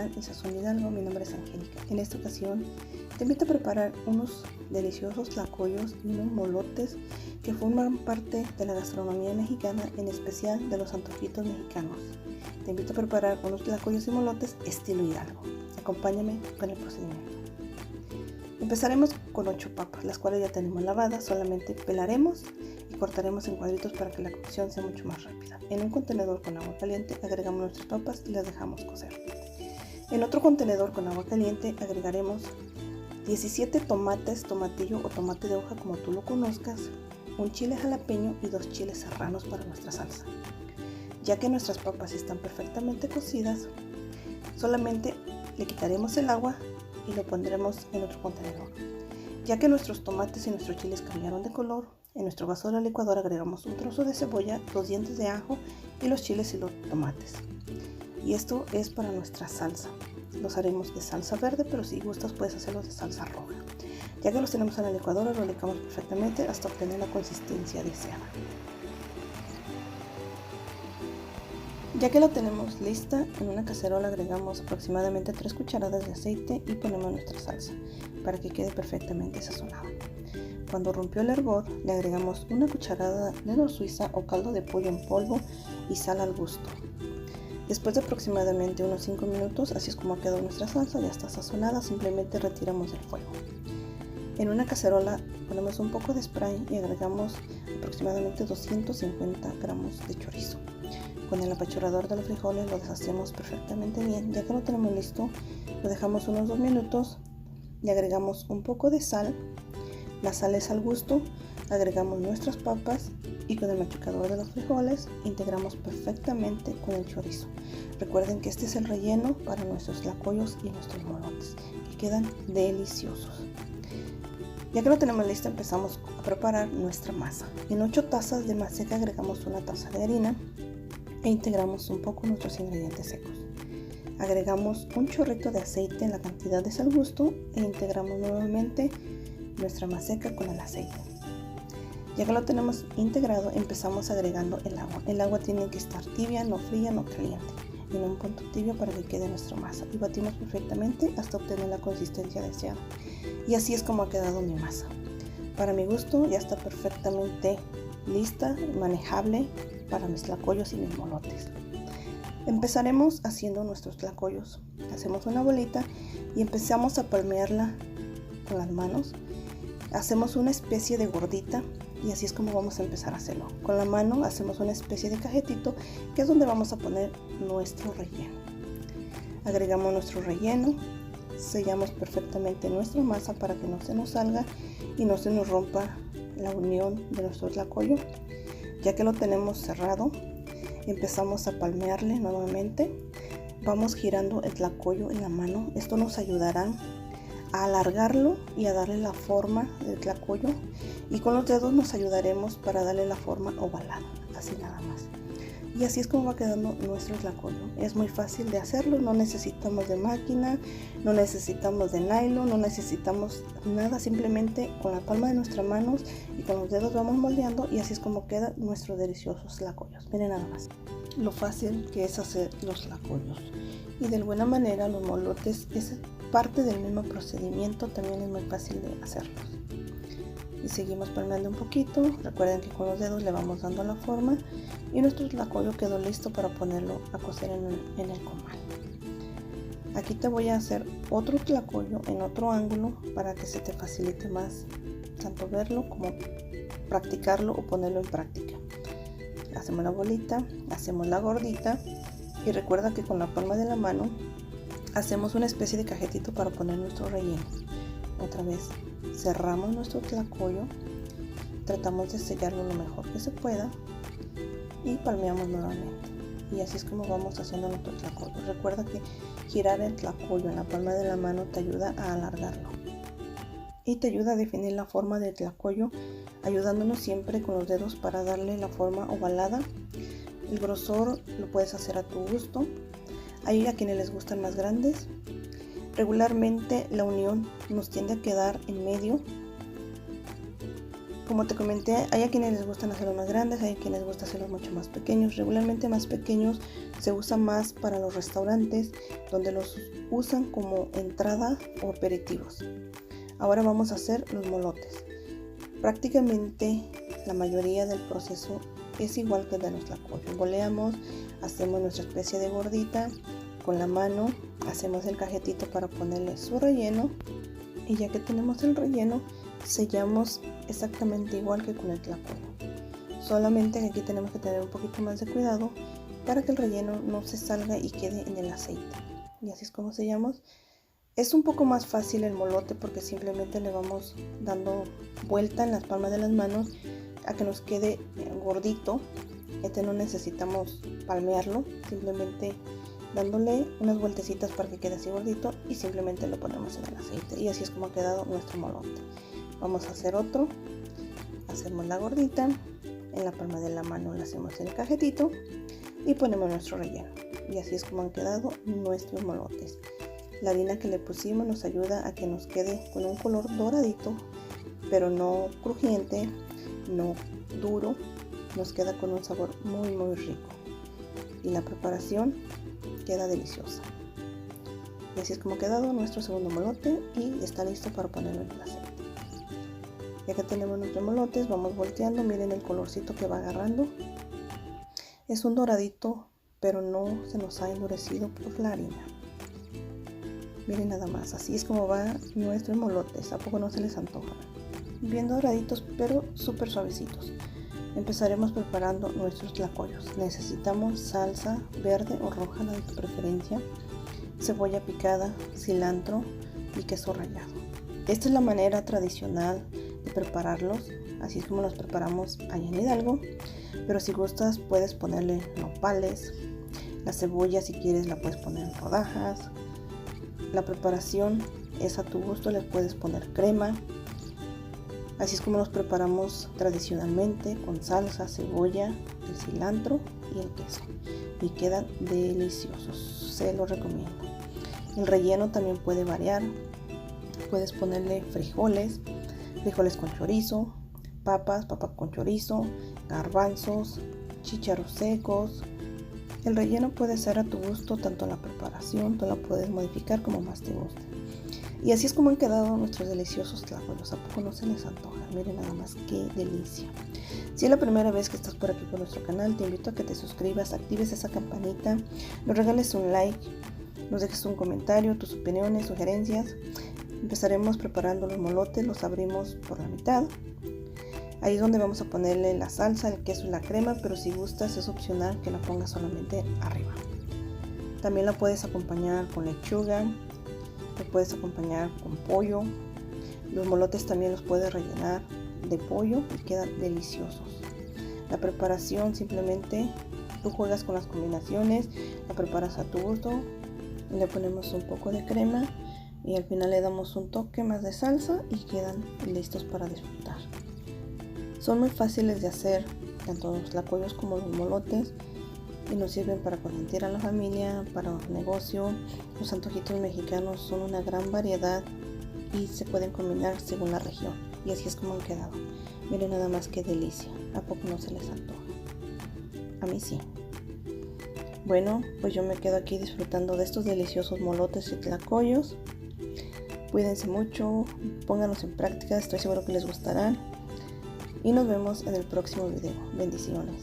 canal El Sazón Hidalgo. Mi nombre es Angélica. En esta ocasión te invito a preparar unos deliciosos tlacoyos y unos molotes que forman parte de la gastronomía mexicana, en especial de los antojitos mexicanos. Te invito a preparar unos tlacoyos y molotes estilo Hidalgo. Acompáñame con el procedimiento. Empezaremos con 8 papas, las cuales ya tenemos lavadas. Solamente pelaremos y cortaremos en cuadritos para que la cocción sea mucho más rápida. En un contenedor con agua caliente agregamos nuestras papas y las dejamos cocer. En otro contenedor con agua caliente agregaremos 17 tomates, tomatillo o tomate de hoja como tú lo conozcas, un chile jalapeño y 2 chiles serranos para nuestra salsa. Ya que nuestras papas están perfectamente cocidas, solamente le quitaremos el agua y lo pondremos en otro contenedor. Ya que nuestros tomates y nuestros chiles cambiaron de color, en nuestro vaso de la licuadora agregamos un trozo de cebolla, 2 dientes de ajo y los chiles y los tomates. Y esto es para nuestra salsa. Los haremos de salsa verde, pero si gustas puedes hacerlos de salsa roja. Ya que los tenemos en la licuadora, lo licuamos perfectamente hasta obtener la consistencia deseada. Ya que la tenemos lista, en una cacerola agregamos aproximadamente 3 cucharadas de aceite y ponemos nuestra salsa para que quede perfectamente sazonada. Cuando rompió el hervor, le agregamos una cucharada de nuez suiza o caldo de pollo en polvo y sal al gusto. Después de aproximadamente unos 5 minutos, así es como quedó nuestra salsa, ya está sazonada, simplemente retiramos del fuego. En una cacerola ponemos un poco de spray y agregamos aproximadamente 250 gramos de chorizo. Con el apachurrador de los frijoles lo deshacemos perfectamente bien. Ya que lo tenemos listo, lo dejamos unos 2 minutos, le agregamos un poco de sal, la sal es al gusto, agregamos nuestras papas y con el machucador de los frijoles integramos perfectamente con el chorizo. Recuerden que este es el relleno para nuestros tlacoyos y nuestros molotes, que quedan deliciosos. Ya que lo tenemos listo, empezamos a preparar nuestra masa. En 8 tazas de maseca agregamos 1 taza de harina e integramos un poco nuestros ingredientes secos. Agregamos un chorrito de aceite en la cantidad de al gusto e integramos nuevamente nuestra maseca con el aceite. Ya que lo tenemos integrado, empezamos agregando el agua. El agua tiene que estar tibia, no fría, no caliente, en un punto tibio para que quede nuestra masa, y batimos perfectamente hasta obtener la consistencia deseada. Y así es como ha quedado mi masa. Para mi gusto ya está perfectamente lista, manejable para mis tlacoyos y mis molotes. Empezaremos haciendo nuestros tlacoyos. Hacemos una bolita y empezamos a palmearla con las manos. Hacemos una especie de gordita y así es como vamos a empezar a hacerlo. Con la mano hacemos una especie de cajetito, que es donde vamos a poner nuestro relleno. Agregamos nuestro relleno, sellamos perfectamente nuestra masa para que no se nos salga y no se nos rompa la unión de nuestro tlacoyo. Ya que lo tenemos cerrado, empezamos a palmearle nuevamente. Vamos girando el tlacoyo en la mano. Esto nos ayudará a alargarlo y a darle la forma del tlacoyo, y con los dedos nos ayudaremos para darle la forma ovalada, así nada más. Y así es como va quedando nuestro tlacoyo. Es muy fácil de hacerlo, no necesitamos de máquina, no necesitamos de nylon, no necesitamos nada, simplemente con la palma de nuestras manos y con los dedos vamos moldeando, y así es como quedan nuestros deliciosos tlacoyos. Miren nada más lo fácil que es hacer los tlacoyos, y de alguna manera los molotes es parte del mismo procedimiento, también es muy fácil de hacerlos. Y seguimos palmeando un poquito. Recuerden que con los dedos le vamos dando la forma y nuestro tlacoyo quedó listo para ponerlo a cocer en el comal. Aquí te voy a hacer otro tlacoyo en otro ángulo para que se te facilite más tanto verlo como practicarlo o ponerlo en práctica. Hacemos la bolita, hacemos la gordita y recuerda que con la palma de la mano hacemos una especie de cajetito para poner nuestro relleno. Otra vez cerramos nuestro tlacoyo, tratamos de sellarlo lo mejor que se pueda y palmeamos nuevamente. Y así es como vamos haciendo nuestro tlacoyo. Recuerda que girar el tlacoyo en la palma de la mano te ayuda a alargarlo y te ayuda a definir la forma del tlacoyo, ayudándonos siempre con los dedos para darle la forma ovalada. El grosor lo puedes hacer a tu gusto. Hay a quienes les gustan más grandes. Regularmente la unión nos tiende a quedar en medio Como te comenté, hay a quienes les gustan hacerlos más grandes, hay a quienes les gusta hacerlos mucho más pequeños. Regularmente más pequeños se usa más para los restaurantes, donde los usan como entrada o aperitivos. Ahora vamos a hacer los molotes. Prácticamente la mayoría del proceso es igual que el de los tlacoyos. Boleamos, hacemos nuestra especie de gordita, con la mano hacemos el cajetito para ponerle su relleno, y ya que tenemos el relleno, sellamos exactamente igual que con el tlacoyo. Solamente que aquí tenemos que tener un poquito más de cuidado para que el relleno no se salga y quede en el aceite. Y así es como sellamos. Es un poco más fácil el molote porque simplemente le vamos dando vuelta en las palmas de las manos a que nos quede gordito. No necesitamos palmearlo, simplemente dándole unas vueltecitas para que quede así gordito, y simplemente lo ponemos en el aceite. Y así es como ha quedado nuestro molote. Vamos a hacer otro. Hacemos la gordita, en la palma de la mano le hacemos el cajetito y ponemos nuestro relleno. Y así es como han quedado nuestros molotes. La harina que le pusimos nos ayuda a que nos quede con un color doradito, pero no crujiente, no duro. Nos queda con un sabor muy rico. Y la preparación queda deliciosa. Y así es como ha quedado nuestro segundo molote y está listo para ponerlo en el aceite. Ya que tenemos nuestros molotes, vamos volteando. Miren el colorcito que va agarrando. Es un doradito, pero no se nos ha endurecido por la harina. Miren nada más, así es como va nuestros molotes. ¿A poco no se les antoja? Bien doraditos, pero súper suavecitos. Empezaremos preparando nuestros tlacoyos. Necesitamos salsa verde o roja, la de tu preferencia, cebolla picada, cilantro y queso rallado. Esta es la manera tradicional de prepararlos, así es como los preparamos allá en Hidalgo, pero si gustas puedes ponerle nopales. La cebolla, si quieres, la puedes poner en rodajas. La preparación es a tu gusto, les puedes poner crema. Así es como los preparamos tradicionalmente, con salsa, cebolla, el cilantro y el queso, y quedan deliciosos, se los recomiendo. El relleno también puede variar. Puedes ponerle frijoles con chorizo, papas con chorizo, garbanzos, chícharos secos. El relleno puede ser a tu gusto, tanto la preparación, tú la puedes modificar como más te guste. Y así es como han quedado nuestros deliciosos tlacoyos. ¿A poco no se les antoja? Miren nada más qué delicia. Si es la primera vez que estás por aquí por nuestro canal, te invito a que te suscribas, actives esa campanita, nos regales un like, nos dejes un comentario, tus opiniones, sugerencias. Empezaremos preparando los molotes, los abrimos por la mitad. Ahí es donde vamos a ponerle la salsa, el queso y la crema, pero si gustas es opcional que la pongas solamente arriba. También la puedes acompañar con lechuga, lo puedes acompañar con pollo. Los molotes también los puedes rellenar de pollo y quedan deliciosos. La preparación, simplemente tú juegas con las combinaciones, la preparas a tu gusto, le ponemos un poco de crema y al final le damos un toque más de salsa y quedan listos para disfrutar. Son muy fáciles de hacer, tanto los tlacoyos como los molotes, y nos sirven para consentir a la familia, para un negocio. Los antojitos mexicanos son una gran variedad y se pueden combinar según la región, y así es como han quedado. Miren nada más qué delicia. ¿A poco no se les antoja? A mí sí. Bueno, pues yo me quedo aquí disfrutando de estos deliciosos molotes y tlacoyos. Cuídense mucho, pónganlos en práctica, estoy seguro que les gustarán. Y nos vemos en el próximo video. Bendiciones.